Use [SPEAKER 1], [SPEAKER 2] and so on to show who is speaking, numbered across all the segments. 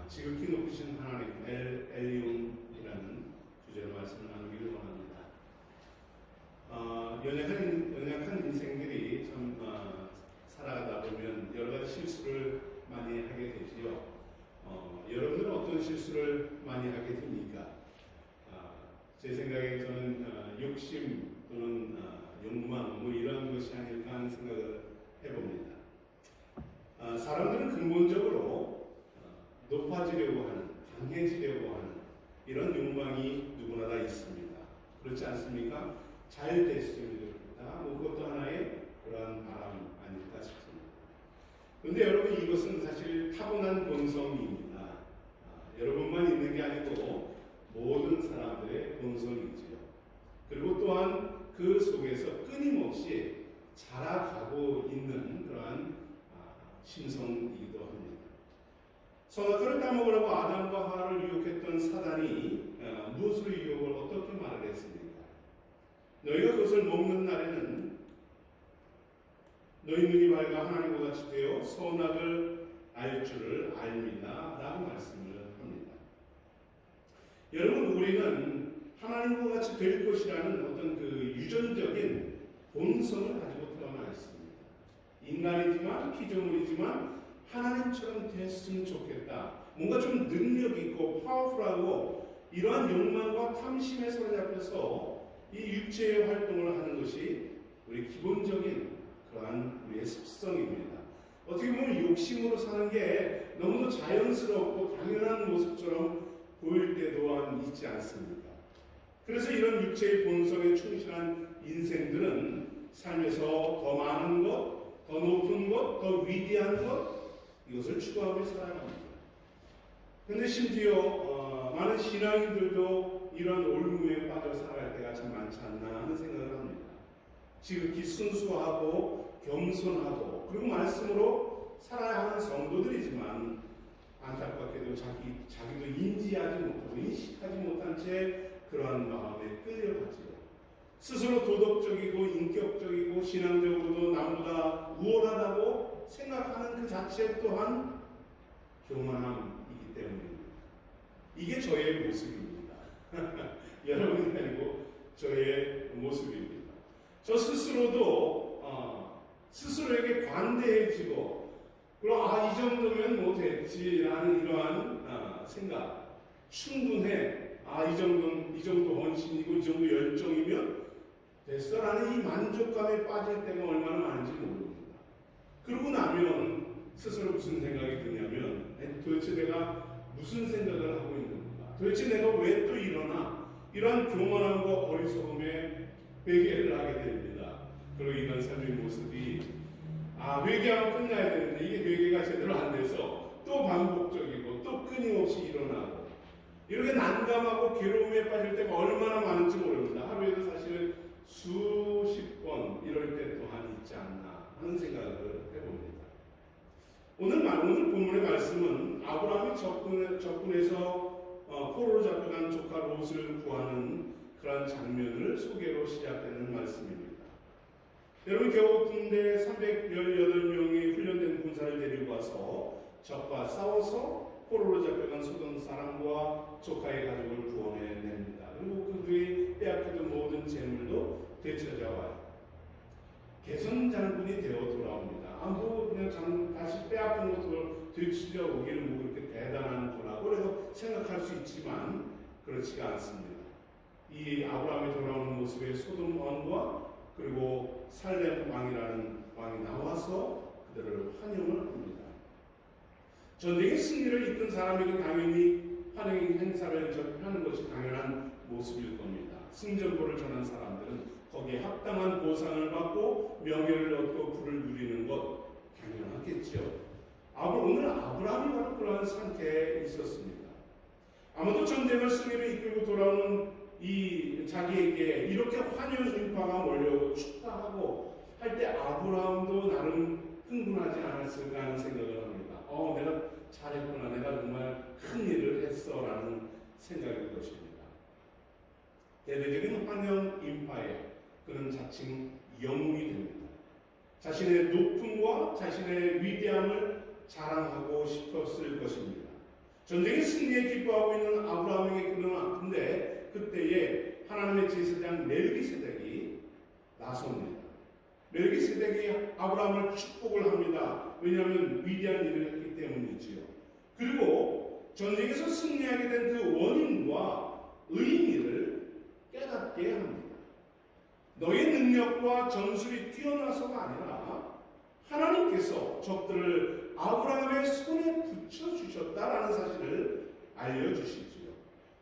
[SPEAKER 1] 지극히 높으신 하나님 엘리온이라는 주제로 말씀을 나누기를 원합니다. 연약한 인생들이 참 살아가다 보면 여러 가지 실수를 많이 하게 되지요. 여러분들은 어떤 실수를 많이 하게 됩니까? 제 생각에 저는 욕심 또는 욕망 이런 것이 아닐까 하는 생각을 해봅니다. 사람들은 근본적으로 높아지려고 하는, 강해지려고 하는 이런 욕망이 누구나 다 있습니다. 그렇지 않습니까? 잘 됐으면 좋겠다. 그것도 하나의 그러한 바람 아닐까 싶습니다. 그런데 여러분, 이것은 사실 타고난 본성입니다. 여러분만 있는 게 아니고 모든 사람들의 본성이지요. 그리고 또한 그 속에서 끊임없이 자라가고 있는 그러한 심성이기도 합니다. 선악과를 따먹으라고 아담과 하와를 유혹했던 사단이 무엇으로 유혹을 어떻게 말을 했습니까? 너희가 그것을 먹는 날에는 너희 눈이 밝아 하나님과 같이 되어 선악을 알 줄을 알미다 라고 말씀을 합니다. 여러분, 우리는 하나님과 같이 될 것이라는 어떤 그 유전적인 본성을 가지고 태어나 있습니다. 인간이지만 피조물이지만 하나님처럼 됐으면 좋겠다. 뭔가 좀 능력 있고 파워풀하고 이러한 욕망과 탐심에 사로잡혀서 이 육체의 활동을 하는 것이 우리 기본적인 그러한 우리의 습성입니다. 어떻게 보면 욕심으로 사는 게 너무도 자연스럽고 당연한 모습처럼 보일 때 또한 있지 않습니까? 그래서 이런 육체의 본성에 충실한 인생들은 삶에서 더 많은 것, 더 높은 것, 더 위대한 것, 이것을 추구하며 살아갑니다. 그런데 심지어 많은 신앙인들도 이런 올무에 빠져 살아갈 때가 참 많지 않나 하는 생각을 합니다. 지극히 순수하고 겸손하고 그리고 말씀으로 살아야 하는 성도들이지만 안타깝게도 자기도 인지하지 못하고 인식하지 못한 채 그러한 마음에 끌려가지요. 스스로 도덕적이고 인격적이고 신앙적으로도 남보다 우월하다고 생각하는 그 자체 또한 교만함이기 때문입니다. 이게 저의 모습입니다. 여러분이 아니고 저의 모습입니다. 저 스스로도 스스로에게 관대해지고 그리고 이 정도면 뭐 됐지라는 이러한 생각, 충분해. 이 정도 헌신이고 이 정도 열정이면 됐어라는 이 만족감에 빠질 때가 얼마나 많은지 모릅니다. 그러고 나면 스스로 무슨 생각이 드냐면 도대체 내가 무슨 생각을 하고 있는 건가? 도대체 내가 왜 또 일어나? 이런 교만함과 어리석음에 회개를 하게 됩니다. 그리고 이런 삶의 모습이 회개하면 끝나야 되는데 이게 회개가 제대로 안 돼서 또 반복적이고 또 끊임없이 일어나고 이렇게 난감하고 괴로움에 빠질 때가 얼마나 많은지 모릅니다. 하루에도 사실은 수십 번 이럴 때 또한 있지 않나 하는 생각을 해봅니다. 오늘 본문의 말씀은 아브라함이 적군에서 포로로 잡혀간 조카 롯을 구하는 그런 장면을 소개로 시작되는 말씀입니다. 여러분, 겨우 군대 318명의 훈련된 군사를 데리고 와서 적과 싸워서 포로로 잡혀간 소돔 사람과 조카의 가족을 구원해냅니다. 그리고 그들이 빼앗기던 모든 재물도 되찾아와요. 개선 장군이 되어 돌아옵니다. 그냥 다시 빼앗긴 것도 되찾아오기는 뭐 그렇게 대단한 거라고 그래서 생각할 수 있지만 그렇지가 않습니다. 이 아브라함이 돌아오는 모습에 소돔 왕과 그리고 살렘 왕이라는 왕이 나와서 그들을 환영을 합니다. 전쟁의 승리를 이끈 사람에게 당연히 환영 행사를 하는 것이 당연한 모습일 겁니다. 승전보를 전한 사람들은 거기에 합당한 보상을 받고 명예를 얻고 부를 누리는 것 당연하겠죠. 오늘 아브라함이 바로 그러한 상태에 있었습니다. 아무도 전쟁을 승리로 이끌고 돌아오는 자기에게 이렇게 환영 인파가 몰려 축하하고 할 때 아브라함도 나름 흥분하지 않았을까 하는 생각을 합니다. 내가 잘했구나, 내가 정말 큰 일을 했어 라는 생각일 것입니다. 대대적인 환영 인파에 그는 자칭 영웅이 됩니다. 자신의 높음과 자신의 위대함을 자랑하고 싶었을 것입니다. 전쟁의 승리에 기뻐하고 있는 아브라함에게 그런데 그때에 하나님의 제사장 멜기세덱이 나섭니다. 멜기세덱이 아브라함을 축복을 합니다. 왜냐하면 위대한 일을 했기 때문이지요. 그리고 전쟁에서 승리하게 된 그 원인과 의미를 깨닫게 합니다. 너의 능력과 전술이 뛰어나서가 아니라 하나님께서 적들을 아브라함의 손에 붙여주셨다라는 사실을 알려주시지요.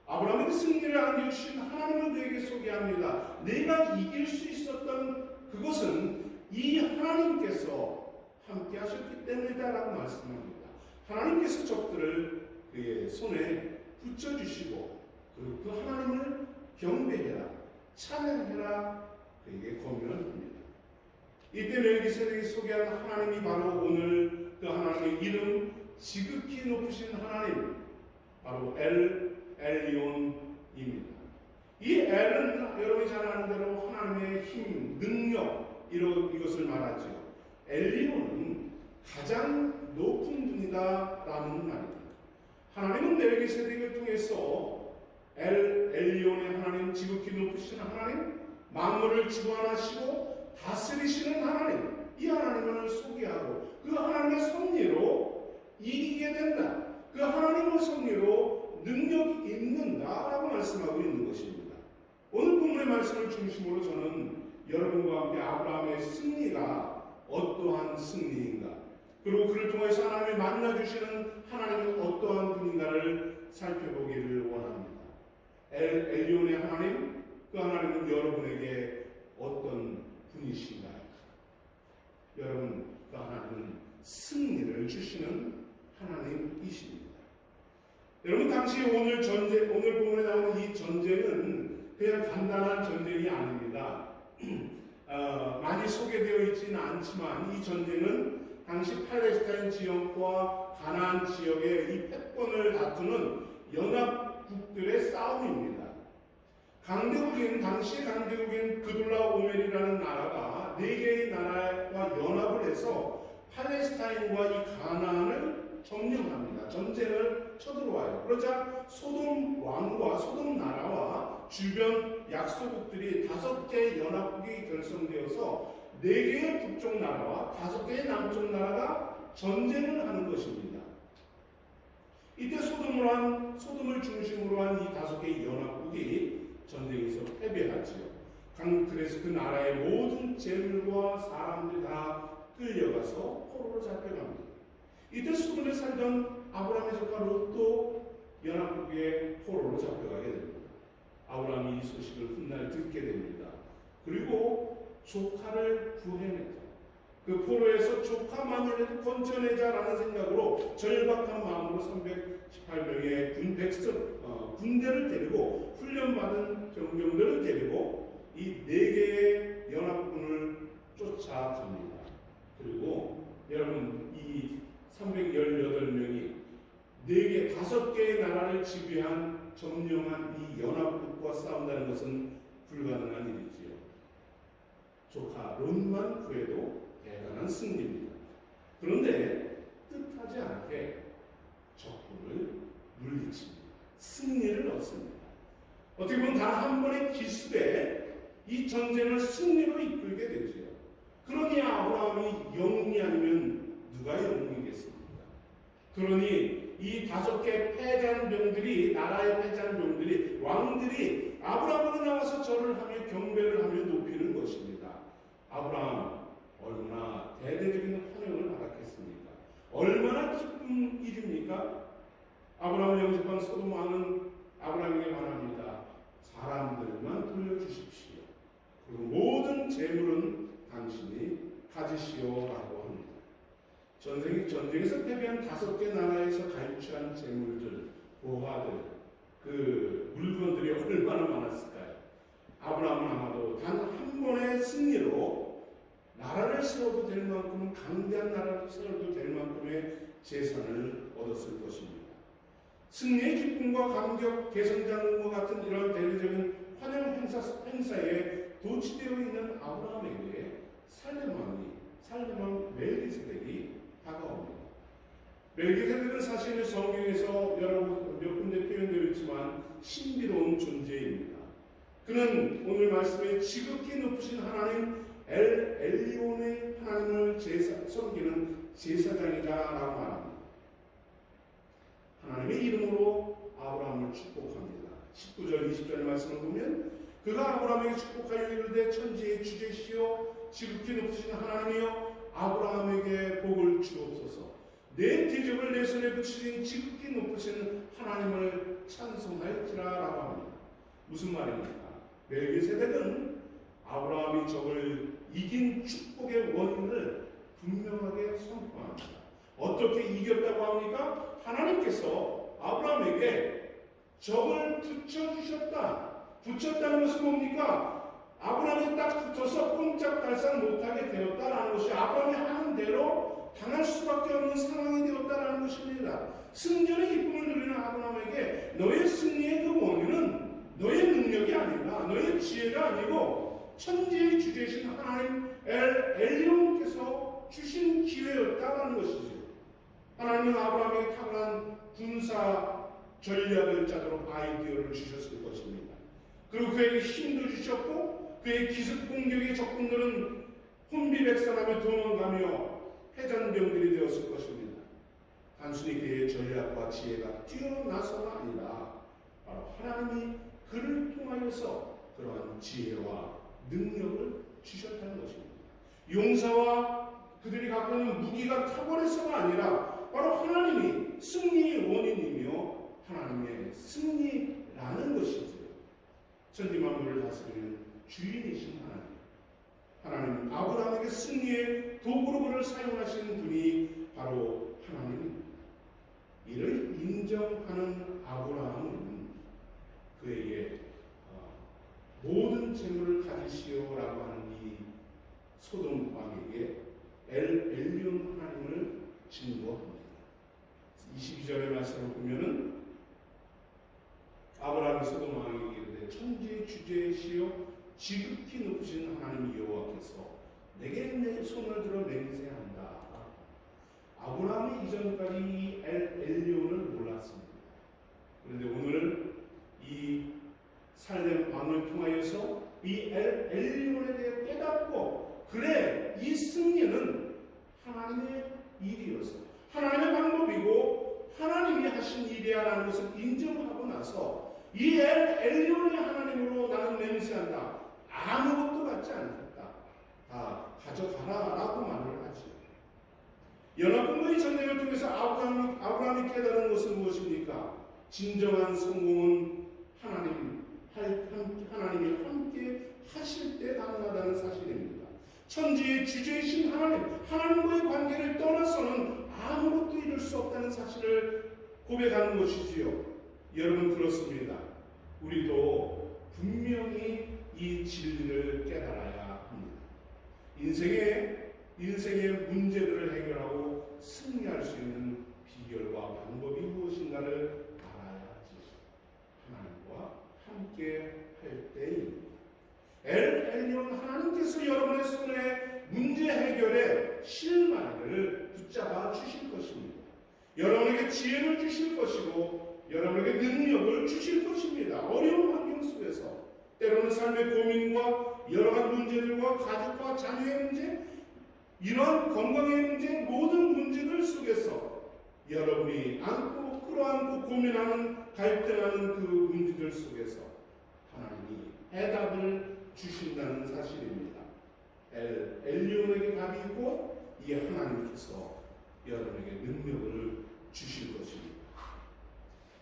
[SPEAKER 1] 아브라함에게 승리를 안겨주신 하나님을 그에게 소개합니다. 내가 이길 수 있었던 그것은 이 하나님께서 함께 하셨기 때문이다라고 말씀합니다. 하나님께서 적들을 그의 손에 붙여주시고 그리고 그 하나님을 경배해라, 찬양해라 그에게 권면합니다. 이때 멜기세덱이 소개한 하나님이 바로 오늘 그 하나님의 이름 지극히 높으신 하나님 바로 엘리온입니다. 이 엘은 여러분이 잘 아는 대로 하나님의 힘, 능력 이것을 말하죠. 엘리온은 가장 높은 분이다라는 말입니다. 하나님은 멜기세덱을 통해서 엘리온의 하나님, 지극히 높으신 하나님, 만물을 주관하시고 다스리시는 하나님, 이 하나님을 소개하고 그 하나님의 섭리로 이기게 된다. 그 하나님의 섭리로 능력이 있는다라고 말씀하고 있는 것입니다. 오늘 본문의 말씀을 중심으로 저는 여러분과 함께 아브라함의 승리가 어떠한 승리인가, 그리고 그를 통해서 하나님이 만나주시는 하나님은 어떠한 분인가를 살펴보기를 원합니다. 엘리온의 하나님, 그 하나님은 여러분에게 어떤 분이신가요? 여러분, 그 하나님은 승리를 주시는 하나님이십니다. 여러분, 당시 오늘 본문에 나오는 이 전쟁은 그냥 간단한 전쟁이 아닙니다. 많이 소개되어 있지는 않지만 이 전쟁은 당시 팔레스타인 지역과 가나안 지역의 이 패권을 다투는 연합국들의 싸움입니다. 당시의 강대국인 그둘라 오멜이라는 나라가 4개의 나라와 연합을 해서 팔레스타인과 이 가나안을 점령합니다. 전쟁을 쳐들어와요. 그러자 소돔 왕과 소돔 나라와 주변 약소국들이 5개의 연합국이 결성되어서 4개의 북쪽 나라와 5개의 남쪽 나라가 전쟁을 하는 것입니다. 이때 소돔을 중심으로 한 이 5개의 연합국이 전쟁에서 패배하지요. 그래서 그 나라의 모든 재물과 사람들이 다 끌려가서 포로로 잡혀갑니다. 이때 소돔에 살던 아브라함의 조카 롯도 연합국의 포로로 잡혀가게 됩니다. 아브라함이 이 소식을 훗날 듣게 됩니다. 그리고 조카를 구해내자, 그 포로에서 조카만이라도 건져내자라는 생각으로 절박한 마음으로 318명의 군대를 데리고 훈련받은 병병들을 데리고 이 4개의 연합군을 쫓아갑니다. 그리고 여러분, 이 318명이 5개의 나라를 지배한 점령한 이 연합국과 싸운다는 것은 불가능한 일이지요. 조카 롯만 구해도 대단한 승리입니다. 그런데 뜻하지 않게 적군을 물리칩니다. 승리를 얻습니다. 어떻게 보면 단 한 번의 기습에 이 전쟁을 승리로 이끌게 되지요. 그러니 아브라함이 영웅이 아니면 누가 영웅이겠습니까? 그러니 이 5개 패잔병들이, 나라의 패잔병들이, 왕들이 아브라함으로 나와서 절을 하며 경배를 하며 높이는 것입니다. 아브라함, 얼마나 대대적인 환영을 받았겠습니까? 얼마나 기쁜 일입니까? 아브라함을 영접한 소돔 왕은 아브라함에게 말합니다. 사람들만 돌려주십시오. 그리고 모든 재물은 당신이 가지시오라고 합니다. 전쟁에서 패배한 5개 나라에서 갈취한 재물들, 보화들, 그 물건들이 얼마나 많았을까요? 아브라함은 아마도 단 한 번의 승리로 나라를 세워도 될 만큼, 강대한 나라를 세워도 될 만큼의 재산을 얻었을 것입니다. 승리의 기쁨과 감격, 개성장과 같은 이런 대대적인 환영 행사에 도취되어 있는 아브라함에게 살렘왕 멜기세덱이 다가옵니다. 멜기세덱은 사실 성경에서 여러 몇 군데 표현되어 있지만 신비로운 존재입니다. 그는 오늘 말씀에 지극히 높으신 하나님 엘리온의 하나님을 섬기는 제사장이다라고 말합니다. 하나님의 이름으로 아브라함을 축복합니다. 19절 20절 말씀을 보면 그가 아브라함에게 축복하여 이르되 천지의 주제시여 지극히 높으신 하나님이여 아브라함에게 복을 주옵소서. 내 대적을 내 손에 붙이신 지극히 높으신 하나님을 찬송할지라라고 합니다. 무슨 말입니까? 멜기세덱은 아브라함이 적을 이긴 축복의 원인을 분명하게 선포합니다. 어떻게 이겼다고 합니까? 하나님께서 아브라함에게 적을 붙여주셨다. 붙였다는 것은 뭡니까? 아브라함이 딱 붙어서 꼼짝달싹 못하게 되었다라는 것이 아브라함이 하는 대로 당할 수밖에 없는 상황이 되었다라는 것입니다. 승전의 기쁨을 누리는 아브라함에게 너의 승리의 그 원인은 너의 능력이 아니라 너의 지혜가 아니고 천지의 주제이신 하나님 엘리온께서 주신 기회였다라는 것이죠. 하나님은 아브라함에게 탁월한 군사 전략을 짜도록 아이디어를 주셨을 것입니다. 그리고 그에게 힘도 주셨고 그의 기습 공격의 적군들은 혼비백산하며 도망가며 패전병들이 되었을 것입니다. 단순히 그의 전략과 지혜가 뛰어나서가 아니라 바로 하나님이 그를 통하여서 그러한 지혜와 능력을 주셨다는 것입니다. 용사와 그들이 갖고 있는 무기가 탁월해서가 아니라 바로 하나님이 승리의 원인이며 하나님의 승리라는 것이죠. 천지만물을 다스리는 주인이신 하나님 아브라함에게 승리의 도구로 그를 사용하신 분이 바로 하나님입니다. 이를 인정하는 아브라함은 그에게 모든 재물을 가지시오라고 하는 이 소돔 왕에게 엘리온 하나님을 증거합니다. 22절의 말씀을 보면은 아브라함이 소돔 왕에게 이르되 천지의 주제시여 지극히 높으신 하나님 여호와께서 내게 내 손을 들어 맹세한다. 아브라함이 이전까지 이 엘리온을 몰랐습니다. 그런데 오늘은 이 살렘 왕을 통하여서 이 엘리온에 대해 깨닫고 그래 이 승리는 하나님의 일이었어. 하나님의 방법이고 하나님이 하신 일이야라는 것을 인정하고 나서 이 엘리온의 하나님으로 나는 맹세한다. 아무것도 갖지 않겠다. 다 가져가라라고 말을 하지. 연합군과의 전쟁을 통해서 아브라함이 깨달은 것은 무엇입니까? 진정한 성공은 하나님이 함께 하실 때 가능하다는 사실입니다. 천지의 주제이신 하나님과의 관계를 떠나서는 아무것도 이룰 수 없다는 사실을 고백하는 것이지요. 여러분 그렇습니다. 우리도 분명히 이 진리를 깨달아야 합니다. 인생의 문제들을 해결하고 승리할 수 있는 비결과 방법이 무엇인가를 알아야지. 하나님과 함께 할 때입니다. 엘리온 하나님께서 여러분의 손에 문제 해결의 실마리를 붙잡아 주실 것입니다. 여러분에게 지혜를 주실 것이고 여러분에게 능력을 주실 것입니다. 어려운 환경 속에서 때로는 삶의 고민과 여러 가지 문제들과 가족과 자녀의 문제, 이러한 건강의 문제, 모든 문제들 속에서 여러분이 안고 끌어안고 고민하는 갈등하는 그 문제들 속에서 하나님이 해답을 주신다는 사실입니다. 엘리온에게 답이 있고 이 하나님께서 여러분에게 능력을 주실 것입니다.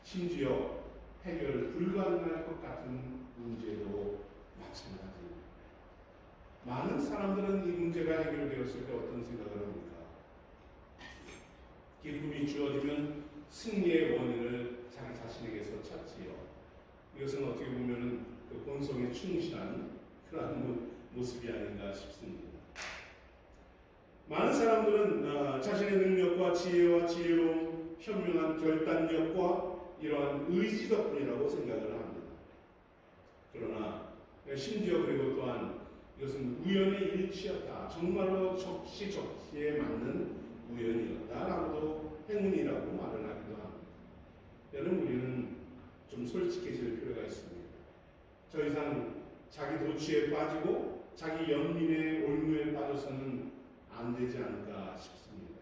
[SPEAKER 1] 심지어 해결 불가능할 것 같은 문제도 마찬가지입니다. 많은 사람들은 이 문제가 해결되었을 때 어떤 생각을 합니까? 기쁨이 주어지면 승리의 원인을 자기 자신에게서 찾지요. 이것은 어떻게 보면 그 본성에 충실한 그런 모습이 아닌가 싶습니다. 많은 사람들은 자신의 능력과 지혜와 지혜로움, 현명한 결단력과 이러한 의지 덕분이라고 생각을 합니다. 그러나 심지어 그리고 또한 이것은 우연의 일치였다. 정말로 적시에 맞는 우연이었다라고도 행운이라고 좀 솔직해질 필요가 있습니다. 더 이상 자기 도취에 빠지고 자기 연민의 올무에 빠져서는 안 되지 않을까 싶습니다.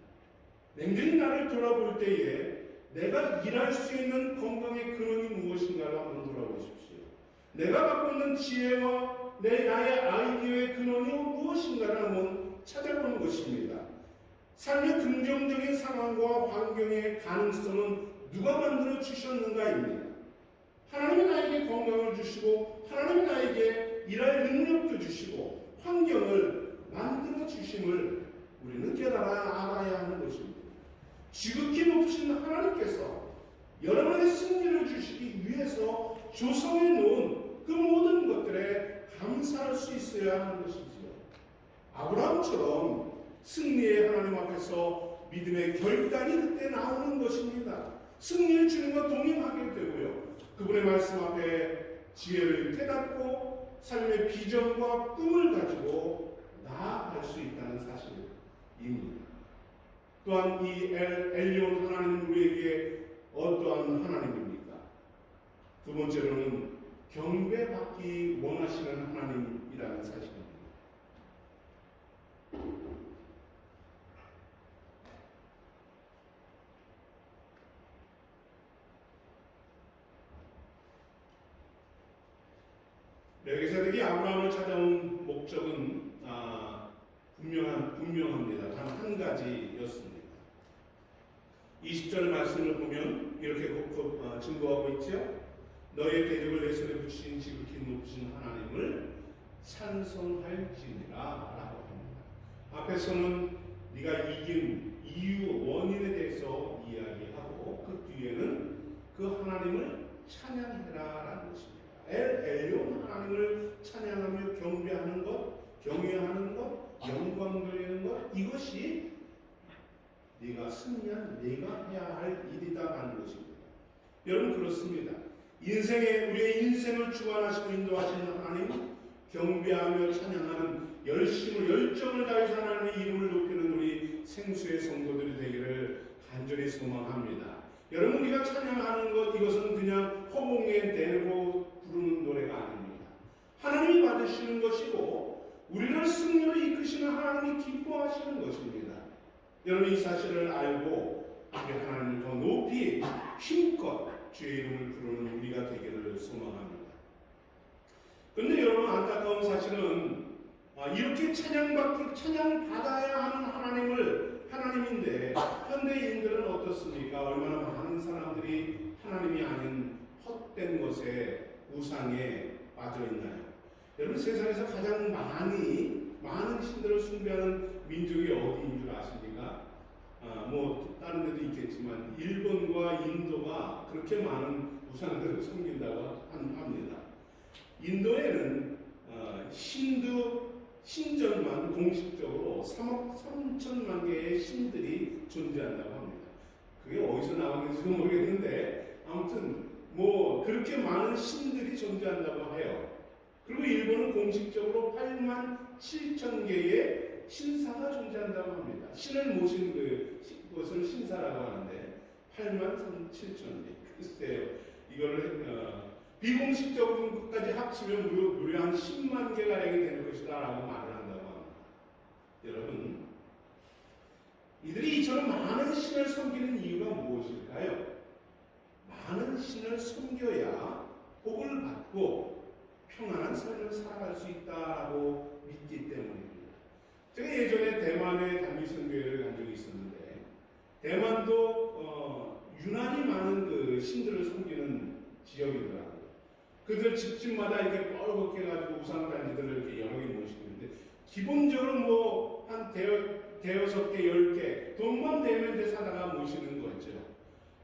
[SPEAKER 1] 냉정히 나를 돌아볼 때에 내가 일할 수 있는 건강의 근원이 무엇인가를 한번 돌아보십시오. 내가 갖고 있는 지혜와 나의 아이디어의 근원이 무엇인가를 한번 찾아보는 것입니다. 삶의 긍정적인 상황과 환경의 가능성은 누가 만들어 주셨는가입니다. 하나님이 나에게 건강을 주시고 하나님이 나에게 일할 능력도 주시고 환경을 만들어 주심을 우리는 알아야 하는 것입니다. 지극히 높으신 하나님께서 여러분의 승리를 주시기 위해서 조성해 놓은 그 모든 것들에 감사할 수 있어야 하는 것이지요. 아브라함처럼 승리의 하나님 앞에서 믿음의 결단이 그때 나오는 것입니다. 승리의 주님과 동행하게 되고요. 그분의 말씀 앞에 지혜를 깨닫고 삶의 비전과 꿈을 가지고 나아갈 수 있다는 사실입니다. 또한 이 엘리온 하나님은 우리에게 어떠한 하나님입니까? 두 번째로는 경배받기 원하시는 하나님이라는 사실입니다. 멜기세덱이 아브라함을 찾아온 목적은 분명합니다. 단 한 가지였습니다. 20절 말씀을 보면 이렇게 증거하고 있죠. 너의 대적을 내 손에 붙이신 지극히 높으신 하나님을 찬송할지니라 라고 합니다. 앞에서는 네가 이긴 이유, 원인에 대해서 이야기하고 그 뒤에는 그 하나님을 찬양해라 라는 것입니다. 엘yon 하나님을 찬양하며 경배하는 것, 경외하는 것, 영광 돌리는 것, 이것이 네가 승리한 네가 해야 할 일이다라는 것입니다. 여러분 그렇습니다. 우리의 인생을 주관하시고 인도하시는 하나님, 경배하며 찬양하는 열정을 다해서 하나님의 이름을 높이는 우리 생수의 성도들이 되기를 간절히 소망합니다. 여러분 우리가 찬양하는 것 이것은 그냥 허공에 대고 부르는 노래가 아닙니다. 하나님이 받으시는 것이고 우리를 승리로 이끄시는 하나님이 기뻐하시는 것입니다. 여러분 이 사실을 알고 우리 하나님을 더 높이 힘껏 주의 이름을 부르는 우리가 되기를 소망합니다. 그런데 여러분 안타까운 사실은 이렇게 찬양받아야 하는 하나님인데 현대인들은 어떻습니까? 얼마나 많은 사람들이 하나님이 아닌 헛된 것에 우상에 빠져 있나요? 여러분 세상에서 가장 많은 신들을 숭배하는 민족이 어디인 줄 아십니까? 다른 데도 있겠지만 일본과 인도가 그렇게 많은 우상들을 섬긴다고 합니다. 인도에는 신전만 공식적으로 3억 3천만 개의 신들이 존재한다고 합니다. 그게 어디서 나왔는지도 모르겠는데 아무튼 그렇게 많은 신들이 존재한다고 해요. 그리고 일본은 공식적으로 8만 7천 개의 신사가 존재한다고 합니다. 신을 모신 그것을 신사라고 하는데 8만 7천 개. 글쎄요. 이걸 비공식적으로 끝까지 합치면 무려 한 10만 개가량이 되는 것이다라고 말을 한다고 합니다. 여러분, 이들이 이처럼 많은 신을 섬기는 이유가 무엇일까요? 많은 신을 섬겨야 복을 받고 평안한 삶을 살아갈 수 있다라고 믿기 때문입니다. 제가 예전에 대만에 단기 선교회를 간 적이 있었는데 대만도 유난히 많은 그 신들을 섬기는 지역이더라고요. 그들 집집마다 이렇게 뻘겋게 가지고 우상단지들을 이렇게 여러 개 모시는데 기본적으로 한 대여섯 개, 10개 돈만 되면 사다가 모시는 거죠.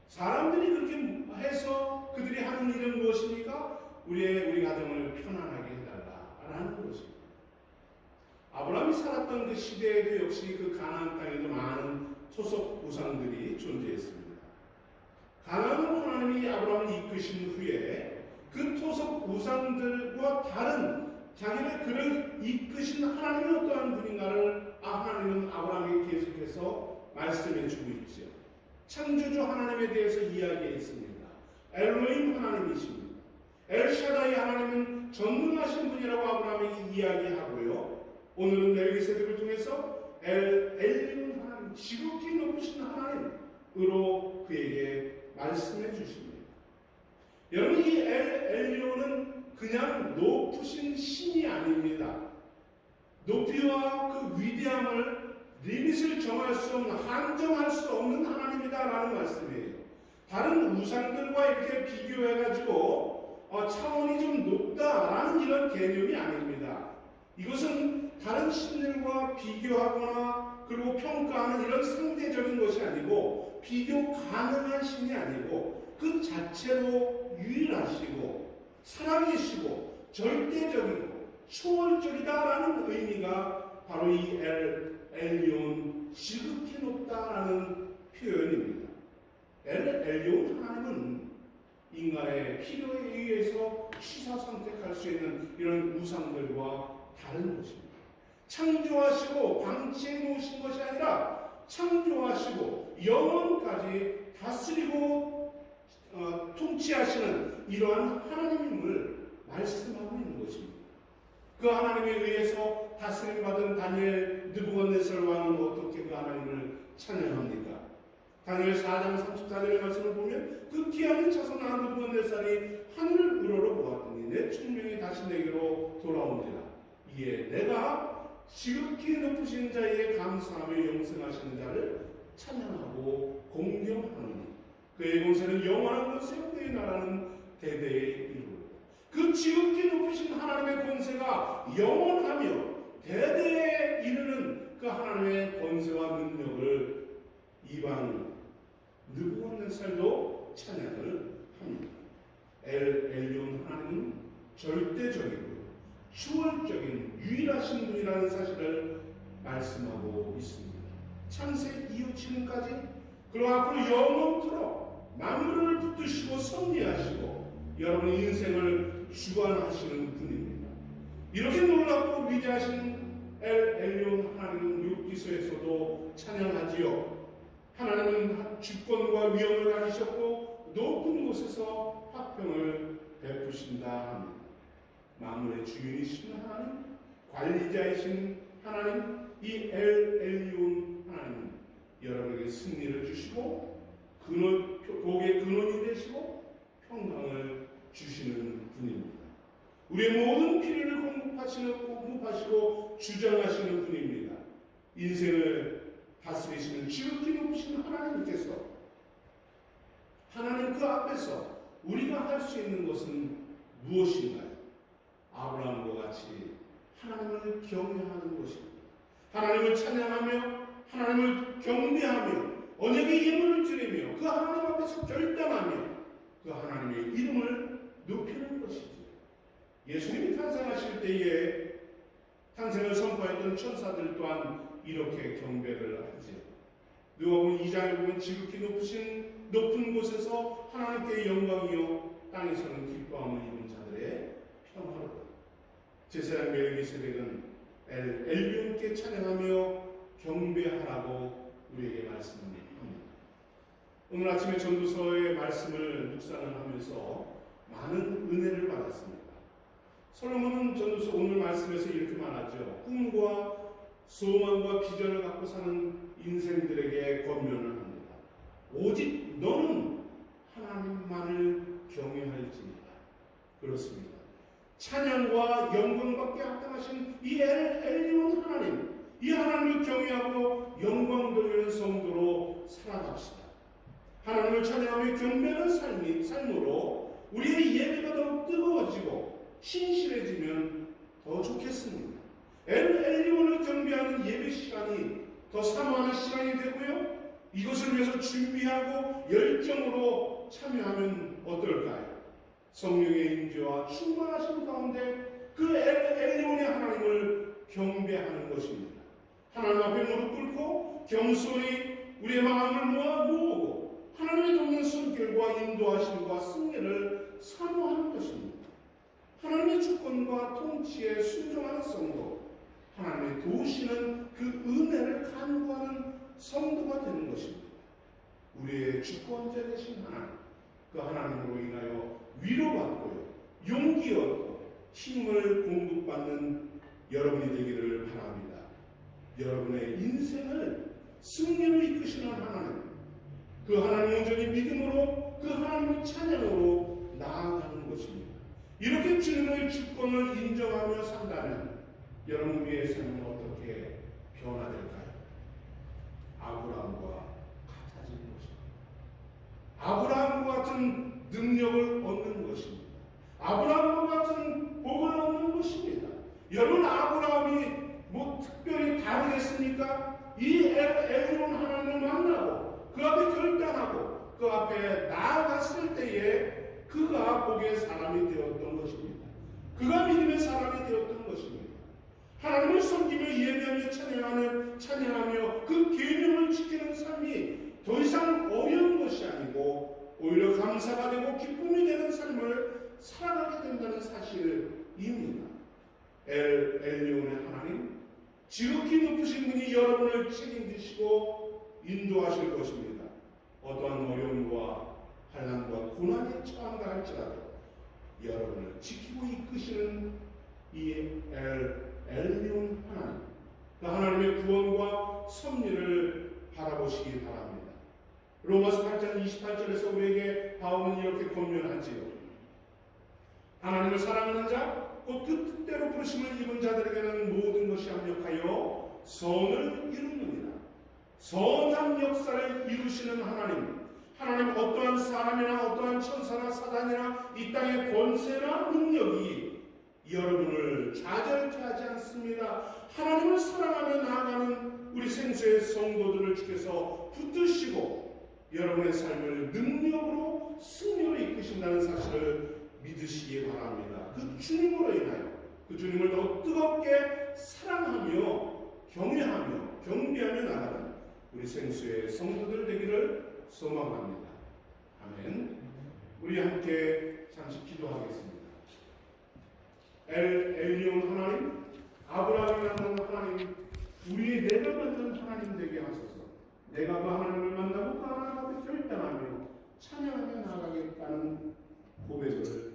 [SPEAKER 1] 사람들이 그렇게 해서 그들이 하는 일은 무엇입니까? 우리 가정을 편안하게 해달라라는 것입니다. 아브라함이 살았던 그 시대에도 역시 그 가나안 땅에도 많은 토속 우상들이 존재했습니다. 가나안으로 하나님이 아브라함을 이끄신 후에 그 토속 우상들과 다른 자기를 그를 이끄신 하나님은 어떠한 분인가를 하나님은 아브라함에게 계속해서 말씀해 주고 있죠. 창조주 하나님에 대해서 이야기해 있습니다. 엘로힘 하나님이십니다. 엘샤다이 하나님은 전능하신 분이라고 아브라함에게 이야기하고요. 오늘은 멜기세덱을 통해서 엘리온 하나님, 지극히 높으신 하나님으로 그에게 말씀해 주십니다. 여러분, 이 엘리온은 그냥 높으신 신이 아닙니다. 높이와 그 위대함을 리밋을 정할 수 없는, 한정할 수 없는 하나님이다라는 말씀이에요. 다른 우상들과 이렇게 비교해가지고 차원이 좀 높다라는 이런 개념이 아닙니다. 이것은 다른 신들과 비교하거나 그리고 평가하는 이런 상대적인 것이 아니고, 비교 가능한 신이 아니고 그 자체로 유일하시고 살아계시고 절대적이고 초월적이다라는 의미가 바로 이 엘리온, 지극히 높다라는 표현입니다. 엘리온 하나님은 인간의 필요에 의해서 취사 선택할 수 있는 이런 우상들과 다른 것입니다. 창조하시고 방치해 놓으신 것이 아니라 창조하시고 영원까지 다스리고 통치하시는 이러한 하나님임을 말씀하고 있는 것입니다. 그 하나님에 의해서 다스림받은 다니엘 느부갓네살 왕은 어떻게 그 하나님을 찬양합니까? 다니엘 4장 34절의 말씀을 보면 그 기한이 차서 난 느부갓네살이 하늘을 우러러 보았더니 내 충명이 다시 내게로 돌아온지라. 이에 내가 지극히 높으신 자에게 감사하며 영생하시는 자를 찬양하고 공경하노니 그의 권세는 영원한 권세요 그의 나라는 대대에 이르리라. 그 지극히 높으신 하나님의 권세가 영원하며 대대에 이르는 그 하나님의 권세와 능력을 이방 느부갓네살도 찬양을 합니다. 엘리온 하나님은 절대적이고 초월적인 유일하신 분이라는 사실을 말씀하고 있습니다. 창세 이후 지금까지 그리고 앞으로 영원토록 만물을 붙드시고 섭리하시고 여러분의 인생을 주관하시는 분입니다. 이렇게 놀랍고 위대하신 엘리온 하나님은 욥기서에서도 찬양하지요. 하나님은 주권과 위엄을 가지셨고 높은 곳에서 화평을 베푸신다 합니다. 만물의 주인이신 하나님, 관리자이신 하나님, 이 엘리온 하나님 여러분에게 승리를 주시고 복의 근원이 되시고 평강을 주시는 분입니다. 우리의 모든 필요를 공급하시고 주장하시는 분입니다. 인생을 다스리시는 지극히 높으신 하나님께서 하나님 그 앞에서 우리가 할 수 있는 것은 무엇인가요? 아브라함과 같이 하나님을 경외하는 것입니다. 하나님을 찬양하며 하나님을 경배하며 언약의 예물을 드리며 그 하나님 앞에서 결단하며 그 하나님의 이름을 높이는 것이죠. 예수님이 탄생하실 때에 탄생을 선포했던 천사들 또한 이렇게 경배를 하지. 누가복음 2장에 보면 지극히 높은 곳에서 하나님께 영광이요 땅에서는 기뻐함을 입은 자들의 평화로다. 제사장 멜기세덱은 엘리온께 찬양하며 경배하라고 우리에게 말씀합니다. 오늘 아침에 전도서의 말씀을 묵상을 하면서 많은 은혜를 받았습니다. 솔로몬은 전도서 오늘 말씀에서 이렇게 말하죠. 꿈과 소망과 비전을 갖고 사는 인생들에게 권면을 합니다. 오직 너는 하나님만을 경외할지니라. 그렇습니다. 찬양과 영광받게 합당하신 이 엘리온 하나님, 이 하나님을 경외하고 영광 돌리는 성도로 살아갑시다. 하나님을 찬양하며 경배하는 삶으로 우리의 예배가 더욱 뜨거워지고 신실해지면 더 좋겠습니다. 엘리온을 경배하는 예배 시간이 더 사모하는 시간이 되고요. 이것을 위해서 준비하고 열정으로 참여하면 어떨까요? 성령의 임재와 충만하신 가운데 그 엘리온의 하나님을 경배하는 것입니다. 하나님 앞에 무릎 꿇고 겸손히 우리의 마음을 모으고 하나님의 돕는 손길과 인도하심과 승리를 사모하는 것입니다. 하나님의 주권과 통치에 순종하는 성도, 하나님의 도우시는 그 은혜를 간구하는 성도가 되는 것입니다. 우리의 주권자 되신 하나님, 그 하나님으로 인하여 위로받고요, 용기 얻고 힘을 공급받는 여러분이 되기를 바랍니다. 여러분의 인생을 승리로 이끄시는 하나님, 그 하나님 온전히 믿음으로 그 하나님의 찬양으로 나아가는 것입니다. 이렇게 주님의 주권을 인정하며 산다면 여러분 우리의 삶은 어떻게 변화될까요? 아브라함과 같아지는 것입니다. 아브라함과 같은 능력을 얻는 것입니다. 아브라함과 같은 복을 얻는 것입니다. 여러분 아브라함이 뭐 특별히 다르겠습니까? 이 엘리온 하나님을 만나고 그 앞에 결단하고 그 앞에 나아갔을 때에 그가 복의 사람이 되었던 것입니다. 그가 믿음의 사람이 되었던 것입니다. 하나님을 섬기며 예배하며 찬양하며 그 계명을 지키는 삶이 더 이상 어려운 것이 아니고 오히려 감사가 되고 기쁨이 되는 삶을 살아가게 된다는 사실입니다. 엘리온의 하나님, 지극히 높으신 분이 여러분을 책임지시고 인도하실 것입니다. 어떠한 어려움과 환난과 고난에 처한다 할지라도 여러분을 지키고 이끄시는 이 엘리온 하나님, 그 하나님의 구원과 섭리를 바라보시기 바랍니다. 로마서 8장 28절에서 우리에게 바울은 이렇게 권면하지요. 하나님을 사랑하는 자, 곧 그 뜻대로 부르심을 입은 자들에게는 모든 것이 합력하여 선을 이루느니라. 선한 역사를 이루시는 하나님, 하나님 어떠한 사람이나 어떠한 천사나 사단이나 이 땅의 권세나 능력이 여러분을 좌절케 하지 않습니다. 하나님을 사랑하며 나아가는 우리 생수의 성도들을 주께서 붙드시고 여러분의 삶을 능력으로 승리로 이끄신다는 사실을 믿으시기 바랍니다. 그 주님으로 인하여 그 주님을 더 뜨겁게 사랑하며 경외하며 경배하며 나가는 우리 생수의 성도들 되기를 소망합니다. 아멘. 우리 함께 잠시 기도하겠습니다. 엘리온 하나님, 아브라함이라는 하나님, 우리의 내가 만난 하나님 되게 하소서. 내가 그 하나님을 만나고 그 하나님 앞에 결단하며 찬양하며 나아가겠다는 고백을